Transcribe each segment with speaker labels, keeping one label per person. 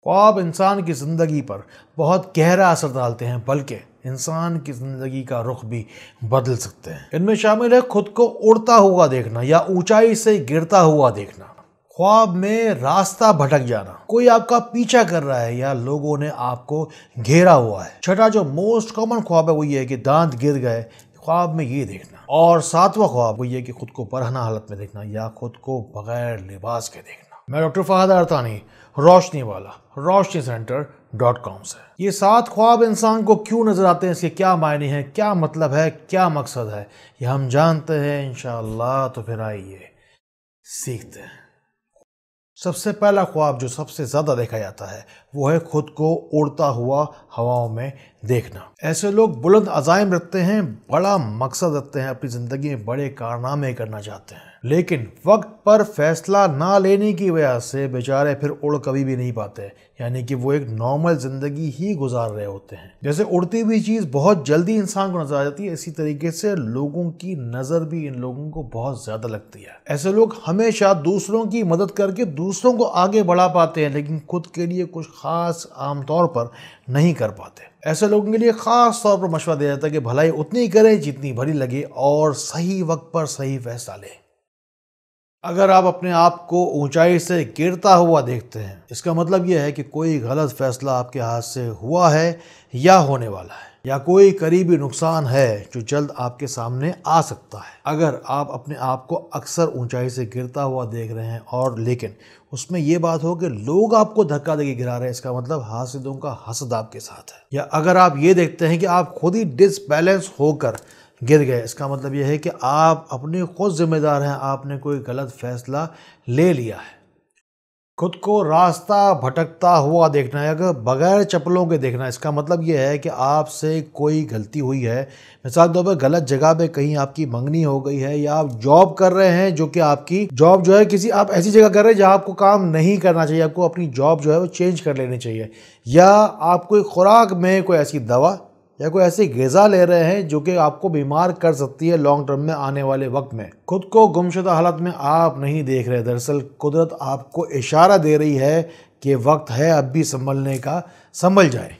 Speaker 1: ख्वाब इंसान की ज़िंदगी पर बहुत गहरा असर डालते हैं, बल्कि इंसान की ज़िंदगी का रुख भी बदल सकते हैं। इनमें शामिल है खुद को उड़ता हुआ देखना या ऊंचाई से गिरता हुआ देखना, ख्वाब में रास्ता भटक जाना, कोई आपका पीछा कर रहा है या लोगों ने आपको घेरा हुआ है। छठा जो मोस्ट कॉमन ख्वाब है वो ये है कि दांत गिर गए, ख्वाब में ये देखना। और सातवां ख्वाब वो ये कि खुद को बरहना हालत में देखना या खुद को बगैर लिबास के देखना। मैं डॉक्टर फहद अरतानी, रोशनी वाला, roshniCenter.com से। ये 7 ख्वाब इंसान को क्यों नजर आते हैं, इसके क्या मायने हैं, क्या मतलब है, क्या मकसद है, ये हम जानते हैं इंशाअल्लाह। तो फिर आइए सीखते हैं। सबसे पहला ख्वाब जो सबसे ज़्यादा देखा जाता है वो है खुद को उड़ता हुआ हवाओं में देखना। ऐसे लोग बुलंद अज़ाइम रखते हैं, बड़ा मकसद रखते हैं, अपनी ज़िंदगी में बड़े कारनामे करना चाहते हैं, लेकिन वक्त पर फैसला ना लेने की वजह से बेचारे फिर उड़ कभी भी नहीं पाते, यानी कि वो एक नॉर्मल ज़िंदगी ही गुजार रहे होते हैं। जैसे उड़ती हुई चीज़ बहुत जल्दी इंसान को नजर आ जाती है, इसी तरीके से लोगों की नज़र भी इन लोगों को बहुत ज़्यादा लगती है। ऐसे लोग हमेशा दूसरों की मदद करके दूसरों को आगे बढ़ा पाते हैं, लेकिन खुद के लिए कुछ खास आमतौर पर नहीं कर पाते। ऐसे लोगों के लिए खास तौर पर मशवरा दिया जाता है कि भलाई उतनी ही करें जितनी भली लगे और सही वक्त पर सही फैसला लें। अगर आप अपने आप को ऊंचाई से गिरता हुआ देखते हैं, इसका मतलब यह है कि कोई गलत फैसला आपके हाथ से हुआ है या होने वाला है, या कोई करीबी नुकसान है जो जल्द आपके सामने आ सकता है। अगर आप अपने आप को अक्सर ऊंचाई से गिरता हुआ देख रहे हैं और लेकिन उसमें यह बात हो कि लोग आपको धक्का देके गिरा रहे हैं, इसका मतलब हासिदों का हसद आपके साथ है। या अगर आप ये देखते हैं कि आप खुद ही डिसबैलेंस होकर गिर गए, इसका मतलब यह है कि आप अपने खुद जिम्मेदार हैं, आपने कोई गलत फैसला ले लिया है। खुद को रास्ता भटकता हुआ देखना है, अगर बगैर चप्पलों के देखना, इसका मतलब यह है कि आपसे कोई गलती हुई है। मिसाल के तौर पर गलत जगह पे कहीं आपकी मंगनी हो गई है, या आप जॉब कर रहे हैं जो कि आपकी जॉब जो है किसी आप ऐसी जगह कर रहे हैं जहां आपको काम नहीं करना चाहिए, आपको अपनी जॉब जो है वो चेंज कर लेनी चाहिए। या आप कोई खुराक में कोई ऐसी दवा या कोई ऐसी ग़िज़ा ले रहे हैं जो कि आपको बीमार कर सकती है लॉन्ग टर्म में, आने वाले वक्त में। खुद को गुमशुदा हालत में आप नहीं देख रहे, दरअसल कुदरत आपको इशारा दे रही है कि वक्त है अब भी संभलने का, संभल जाए।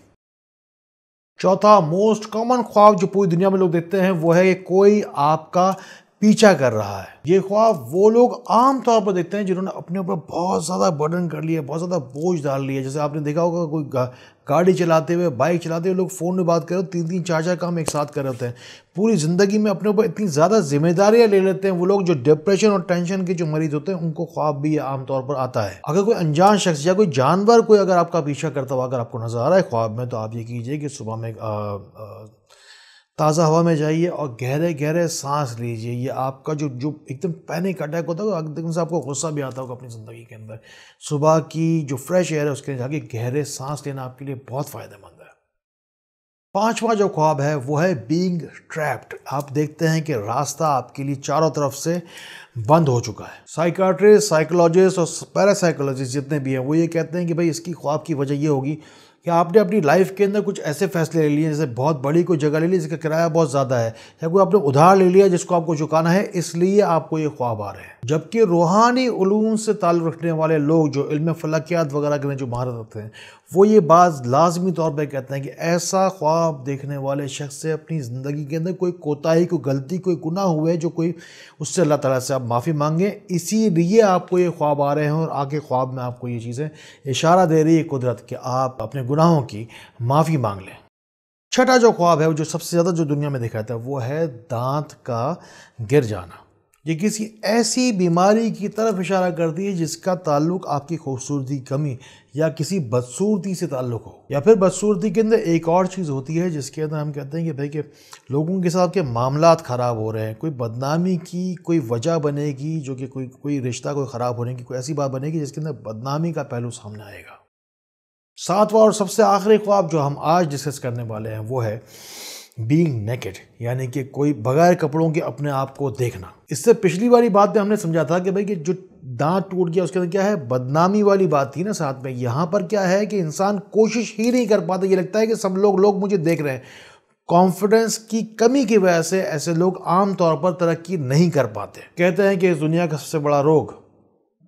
Speaker 1: चौथा मोस्ट कॉमन ख्वाब जो पूरी दुनिया में लोग देखते हैं वो है कि कोई आपका पीछा कर रहा है। ये ख्वाब वो लोग आम तौर पर देखते हैं जिन्होंने अपने ऊपर बहुत ज़्यादा बर्डन कर लिया, बहुत ज़्यादा बोझ डाल लिया। जैसे आपने देखा होगा कोई गाड़ी चलाते हुए, बाइक चलाते हुए लोग फ़ोन में बात कर रहे हो, 3-3 4-4 काम एक साथ कर रहे होते हैं। पूरी ज़िंदगी में अपने ऊपर इतनी ज़्यादा जिम्मेदारियाँ ले लेते हैं वो लोग, जो डिप्रेशन और टेंशन के जो मरीज होते हैं उनको ख्वाब भी आमतौर पर आता है। अगर कोई अनजान शख्स या कोई जानवर कोई अगर आपका पीछा करता हुआ अगर आपको नजर आ रहा है ख्वाब में, तो आप ये कीजिए कि सुबह में ताज़ा हवा में जाइए और गहरे गहरे सांस लीजिए। ये आपका जो एकदम पैनिक अटैक होता है, एकदम से आपको गुस्सा भी आता होगा अपनी ज़िंदगी के अंदर, सुबह की जो फ्रेश एयर है उसके जाके गहरे सांस लेना आपके लिए बहुत फ़ायदेमंद है। पांचवा जो ख्वाब है वो है बीइंग ट्रैप्ड। आप देखते हैं कि रास्ता आपके लिए चारों तरफ से बंद हो चुका है। साइकियाट्रिस्ट, साइकोलॉजिस्ट और पैरासाइकोलॉजिस्ट जितने भी हैं वो ये कहते हैं कि भाई इसकी ख्वाब की वजह ये होगी कि आपने अपनी लाइफ के अंदर कुछ ऐसे फैसले ले लिए, जैसे बहुत बड़ी कोई जगह ले ली जिसका किराया बहुत ज़्यादा है, या कोई आपने उधार ले लिया जिसको आपको चुकाना है, इसलिए आपको ये ख्वाब आ रहे हैं। जबकि रूहानी उलूम से ताल्लुक़ रखने वाले लोग जो इल्म फलकियात वगैरह के जो महारत रखते हैं वो ये बात लाजमी तौर पर कहते हैं कि ऐसा ख्वाब देखने वाले शख्स से अपनी ज़िंदगी के अंदर कोई कोताही, कोई गलती, कोई गुनाह हुए जो कोई उससे अल्लाह ताला से आप माफ़ी मांगें, इसीलिए आपको ये ख्वाब आ रहे हैं। और आगे ख्वाब में आपको ये चीज़ें इशारा दे रही है कुदरत कि आप अपने गुनाहों की माफ़ी मांग लें। छठा जो ख्वाब है वो जो सबसे ज़्यादा जो दुनिया में दिखाता है वो है दांत का गिर जाना। ये किसी ऐसी बीमारी की तरफ इशारा करती है जिसका ताल्लुक आपकी खूबसूरती की कमी या किसी बदसूरती से ताल्लुक हो, या फिर बदसूरती के अंदर एक और चीज़ होती है जिसके अंदर हम कहते हैं कि भाई कि लोगों के साथ के मामलात ख़राब हो रहे हैं, कोई बदनामी की कोई वजह बनेगी जो कि कोई रिश्ता कोई ख़राब होने की कोई ऐसी बात बनेगी जिसके अंदर बदनामी का पहलू सामने आएगा। सातवां और सबसे आखिरी ख्वाब जो हम आज डिस्कस करने वाले हैं वो है बीइंग नेकेड, यानी कि कोई बगैर कपड़ों के अपने आप को देखना। इससे पिछली वाली बात में हमने समझा था कि भाई कि जो दांत टूट गया उसके अंदर क्या है, बदनामी वाली बात थी ना साथ में। यहाँ पर क्या है कि इंसान कोशिश ही नहीं कर पाता, ये लगता है कि सब लोग मुझे देख रहे हैं। कॉन्फिडेंस की कमी की वजह से ऐसे लोग आम तौर पर तरक्की नहीं कर पाते। कहते हैं कि इस दुनिया का सबसे बड़ा रोग,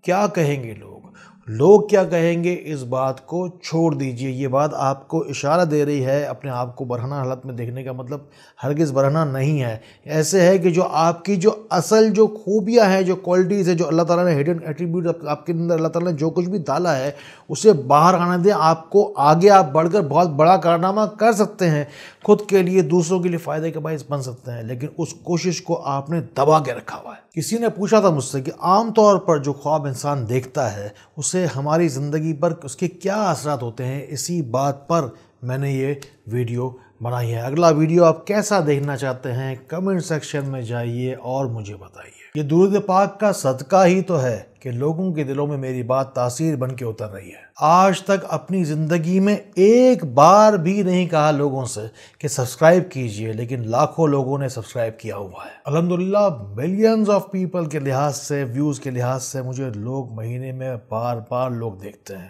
Speaker 1: क्या कहेंगे लोग, لوگ کیا کہیں گے اس بات کو چھوڑ دیجئے۔ یہ بات آپ کو اشارہ دے رہی ہے اپنے آپ کو برہنہ حالت میں دیکھنے کا مطلب ہرگز برہنہ نہیں ہے۔ ایسے ہے کہ جو آپ کی جو اصل جو خوبیاں ہیں، جو کوالٹیز ہیں، جو اللہ تعالیٰ نے ہڈن ایٹریبیوٹ آپ کے اندر اللہ تعالیٰ نے جو کچھ بھی ڈالا ہے اسے باہر آنے دیں۔ آپ کو آگے آپ بڑھ کر بہت بڑا کارنامہ کر سکتے ہیں، خود کے لیے دوسروں کے لیے فائدے کا باعث بن سکتے ہیں، لیکن اس کوشش کو آپ نے دبا کے رکھا ہوا ہے۔ کسی نے پوچھا تھا مجھ سے کہ عام طور پر جو خواب انسان دیکھتا ہے اسے ہماری زندگی پر اس کے کیا اثرات ہوتے ہیں، اسی بات پر میں نے یہ ویڈیو بنائی ہے۔ اگلا ویڈیو آپ کیسا دیکھنا چاہتے ہیں کمنٹ سیکشن میں جائیے اور مجھے بتائیے۔ یہ درود پاک کا صدقہ ہی تو ہے کہ لوگوں کے دلوں میں میری بات تاثیر بن کے اتر رہی ہے۔ آج تک اپنی زندگی میں ایک بار بھی نہیں کہا لوگوں سے کہ سبسکرائب کیجئے، لیکن لاکھوں لوگوں نے سبسکرائب کیا ہوا ہے۔ الحمدللہ ملینز آف پیپل کے لحاظ سے، ویوز کے لحاظ سے مجھے لوگ مہینے میں بار لوگ دیکھتے ہیں۔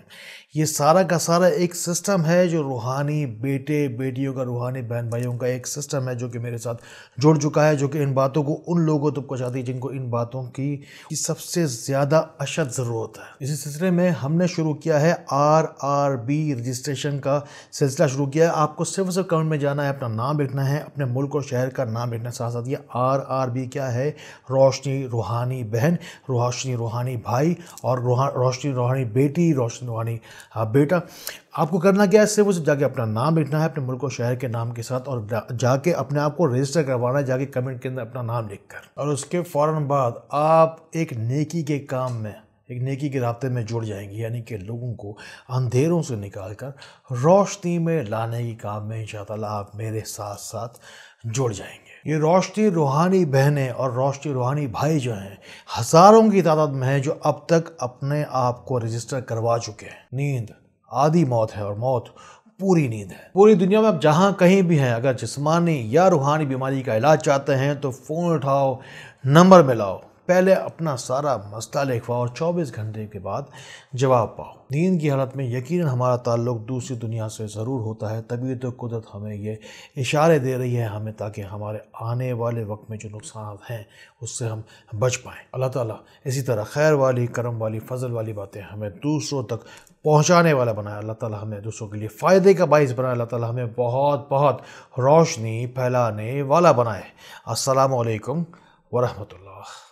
Speaker 1: یہ سارا کا سارا ایک سسٹم ہے جو روحانی بیٹے بیٹیوں کا، روحانی بہن بھائیوں کا ایک سسٹم ہے جو کہ میرے ساتھ جڑ چکا ہے، جو کہ ان باتوں کو ان لوگوں تک پہنچاتی ہے جن کو ان باتوں کی سب سے زیادہ اشد ضرورت ہے۔ اسی سلسلے میں ہم نے شروع کیا ہے RRB رجسٹریشن کا سلسلہ شروع کیا ہے۔ آپ کو صرف کمنٹ میں جانا ہے، اپنا نام لکھنا ہے، اپنے ملک اور شہر کا نام لکھنا ہے۔ ساتھ ساتھ یہ RRB کیا ہے؟ روشنی روحانی بہن، روشنی روحانی بھائی اور روشنی روحانی بیٹی، روشنی روحانی بیٹا۔ آپ کو کرنا کیا ہے؟ صرف جا کے اپنا نام لکھنا ہے اپنے ملک و شہر کے نام کے ساتھ، اور جا کے اپنے آپ کو رجسٹر کروانا ہے، جا کے کمنٹ کے اندر اپنا نام لکھ کر، اور اس کے فوراً بعد آپ ایک نیکی کے کام میں، ایک نیکی کے رابطے میں جڑ جائیں گے، یعنی کہ لوگوں کو اندھیروں سے نکال کر روشنی میں لانے کی کام میں انشاءاللہ آپ میرے ساتھ ساتھ جڑ جائیں گے۔ یہ روشنی روحانی بہنیں اور روشنی روحانی بھائی جو ہیں ہزاروں کی تعداد میں ہیں جو اب تک اپنے آپ کو رجسٹر کروا چکے ہیں۔ نیند آدھی موت ہے اور موت پوری نیند ہے۔ پوری دنیا میں آپ جہاں کہیں بھی ہیں، اگر جسمانی یا روحانی بیماری کا علاج چاہتے ہیں تو فون اٹھاؤ، نمبر ملاؤ، پہلے اپنا سارا مسئلہ لکھواؤ اور 24 گھنٹے کے بعد جواب پاؤ۔ نیند کی حالت میں یقیناً ہمارا تعلق دوسری دنیا سے ضرور ہوتا ہے، تبھی تو قدرت ہمیں یہ اشارے دے رہی ہے ہمیں، تاکہ ہمارے آنے والے وقت میں جو نقصانات ہیں اس سے ہم بچ پائیں۔ اللہ تعالیٰ اسی طرح خیر والی، کرم والی، فضل والی باتیں ہمیں دوسروں تک پہنچانے والا بنائے۔ اللہ تعالیٰ ہمیں دوسروں کے لیے فائدے کا باعث بنائے۔ اللہ تعالیٰ ہمیں بہت روشنی پھیلانے والا بنائے۔ السلام علیکم ورحمۃ اللہ۔